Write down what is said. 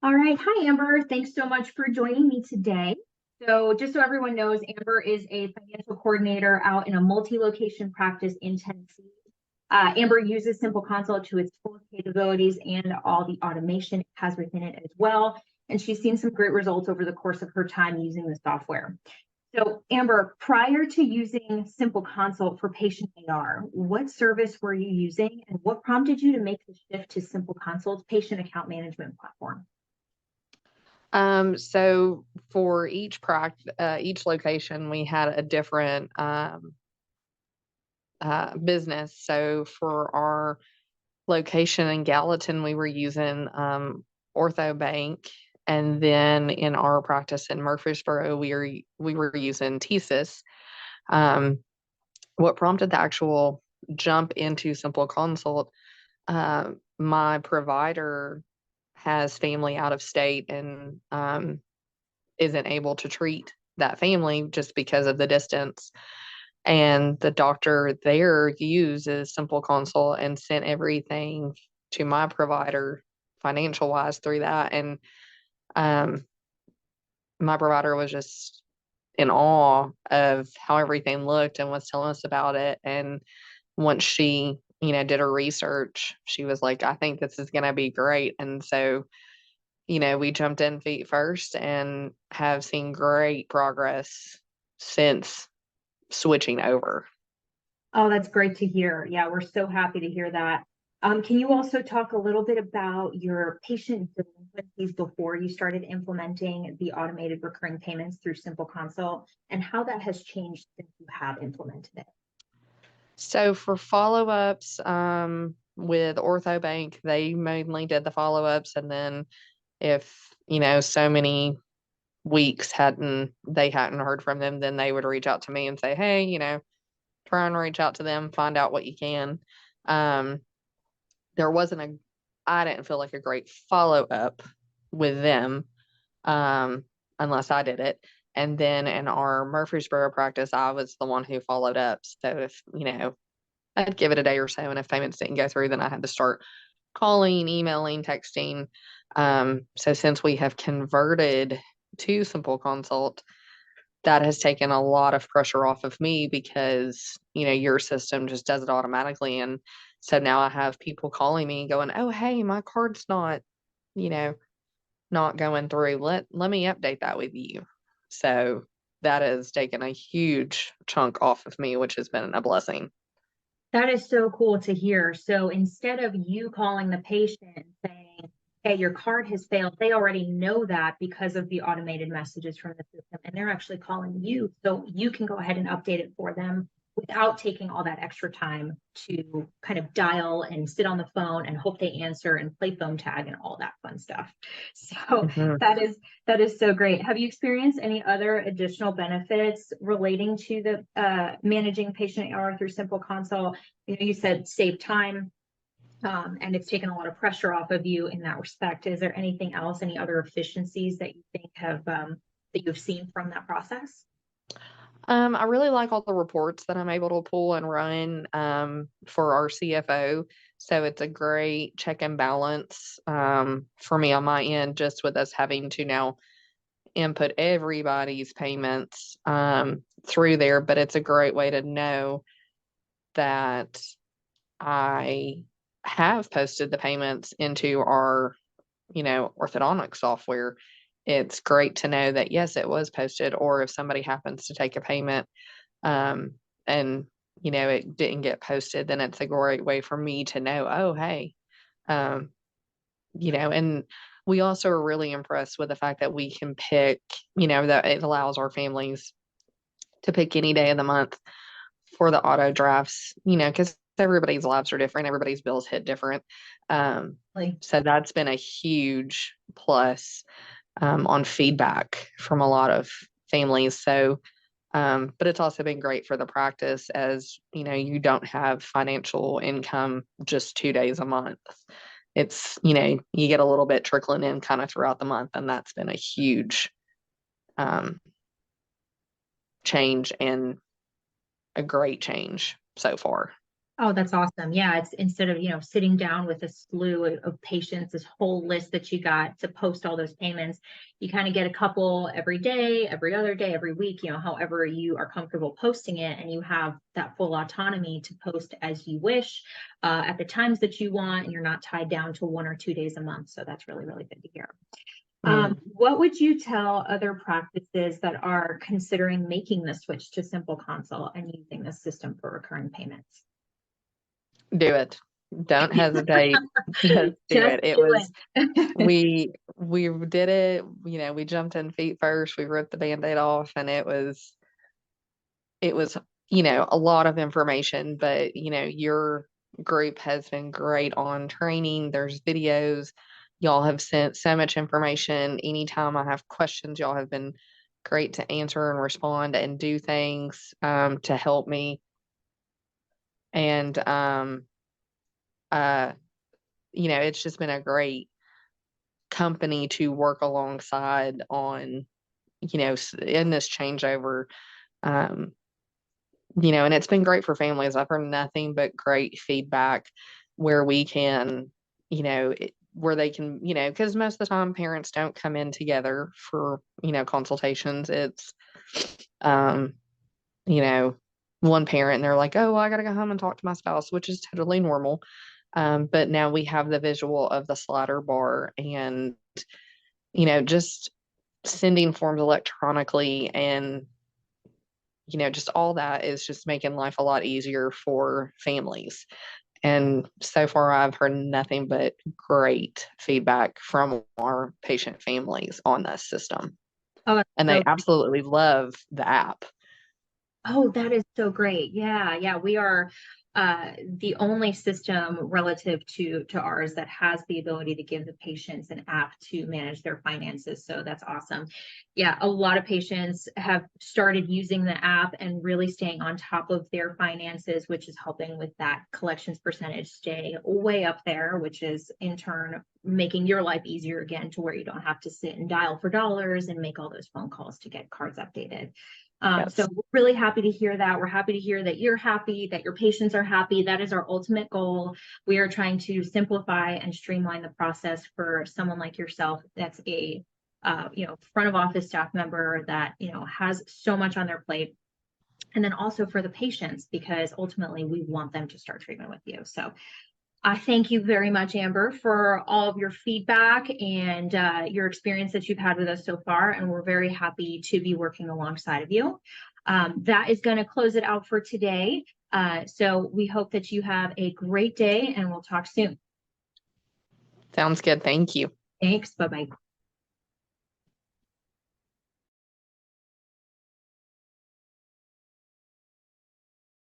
All right. Hi, Amber. Thanks so much for joining me today. So, just so everyone knows, Amber is a financial coordinator out in a multi-location practice in Tennessee. Amber uses SymplConsult to its full capabilities and all the automation it has within it as well. And she's seen some great results over the course of her time using the software. So, Amber, prior to using SymplConsult for patient AR, what service were you using and what prompted you to make the shift to SymplConsult's patient account management platform? So for each location, we had a different business. So for our location in Gallatin, we were using OrthoBank, and then in our practice in Murfreesboro, we were using Tsys. Um, what prompted the actual jump into SymplConsult? My provider has family out of state and isn't able to treat that family just because of the distance. And the doctor there uses SymplConsult and sent everything to my provider financial wise through that. And um, my provider was just in awe of how everything looked and was telling us about it. And once she, did her research, she was like, I think this is going to be great. And so we jumped in feet first and have seen great progress since switching over. Oh, that's great to hear. Yeah, we're so happy to hear that. Can you also talk a little bit about your patient delinquencies before you started implementing the automated recurring payments through SymplConsult and how that has changed since you have implemented it? So for follow-ups, with OrthoBank, they mainly did the follow-ups, and then if, so many weeks they hadn't heard from them, then they would reach out to me and say, "Hey, try and reach out to them, find out what you can." Um, there wasn't a I didn't feel like a great follow-up with them, um, unless I did it. And then in our Murfreesboro practice, I was the one who followed up. So if, I'd give it a day or so, and if payments didn't go through, then I had to start calling, emailing, texting. So since we have converted to SymplConsult, that has taken a lot of pressure off of me because, your system just does it automatically. And so now I have people calling me going, "Oh, hey, my card's you know, not going through. Let me update that with you." So that has taken a huge chunk off of me, which has been a blessing. That is so cool to hear. So instead of you calling the patient and saying, hey, your card has failed, they already know that because of the automated messages from the system, and they're actually calling you. So you can go ahead and update it for them without taking all that extra time to kind of dial and sit on the phone and hope they answer and play phone tag and all that fun stuff. So Mhm. that is so great. Have you experienced any other additional benefits relating to the managing patient AR through SymplConsult? You said save time, and it's taken a lot of pressure off of you in that respect. Is there anything else, any other efficiencies that you think have that you've seen from that process? I really like all the reports that I'm able to pull and run for our CFO. So it's a great check and balance for me on my end, just with us having to now input everybody's payments through there. But it's a great way to know that I have posted the payments into our, orthodontic software. It's great to know that, yes, it was posted, or if somebody happens to take a payment, um, and, it didn't get posted, then it's a great way for me to know, oh, hey, um, and we also are really impressed with the fact that we can pick, that it allows our families to pick any day of the month for the auto drafts, because everybody's lives are different, everybody's bills hit different. Um, Like, so that's been a huge plus on feedback from a lot of families. So, but it's also been great for the practice as you don't have financial income just 2 days a month. It's, you get a little bit trickling in kind of throughout the month, and that's been a huge um, change and a great change so far. Oh, that's awesome. Yeah, it's instead of, sitting down with a slew of patients, this whole list that you got to post all those payments, you kind of get a couple every day, every other day, every week, however you are comfortable posting it, and you have that full autonomy to post as you wish, at the times that you want, and you're not tied down to 1 or 2 days a month. So that's really, really good to hear. What would you tell other practices that are considering making the switch to SymplConsult and using this system for recurring payments? Do it. Don't hesitate. Just do Just it. It do was, it. we did it, we jumped in feet first, we ripped the Band-Aid off, and it was, a lot of information, but your group has been great on training. There's videos. Y'all have sent so much information. Anytime I have questions, y'all have been great to answer and respond and do things to help me. And uh, it's just been a great company to work alongside on, in this changeover. Um, and it's been great for families. I've heard nothing but great feedback where we can, where they can, because most of the time parents don't come in together for, consultations. It's, um, you know, one parent and they're like, oh, I got to go home and talk to my spouse, which is totally normal. But now we have the visual of the slider bar and, just sending forms electronically and just all that is just making life a lot easier for families. And so far, I've heard nothing but great feedback from our patient families on this system. Oh, And they absolutely love the app. Oh, that is so great. Yeah, yeah. We are the only system relative to ours that has the ability to give the patients an app to manage their finances. So that's awesome. Yeah, a lot of patients have started using the app and really staying on top of their finances, which is helping with that collections percentage stay way up there, which is in turn making your life easier again to where you don't have to sit and dial for dollars and make all those phone calls to get cards updated. Yes. So we're really happy to hear that. We're happy to hear that you're happy, that your patients are happy. That is our ultimate goal. We are trying to simplify and streamline the process for someone like yourself that's a front of office staff member that has so much on their plate. And then also for the patients, because ultimately we want them to start treatment with you. So I thank you very much, Amber, for all of your feedback and your experience that you've had with us so far. And we're very happy to be working alongside of you. That is going to close it out for today. So we hope that you have a great day and we'll talk soon. Sounds good. Thank you. Thanks. Bye-bye.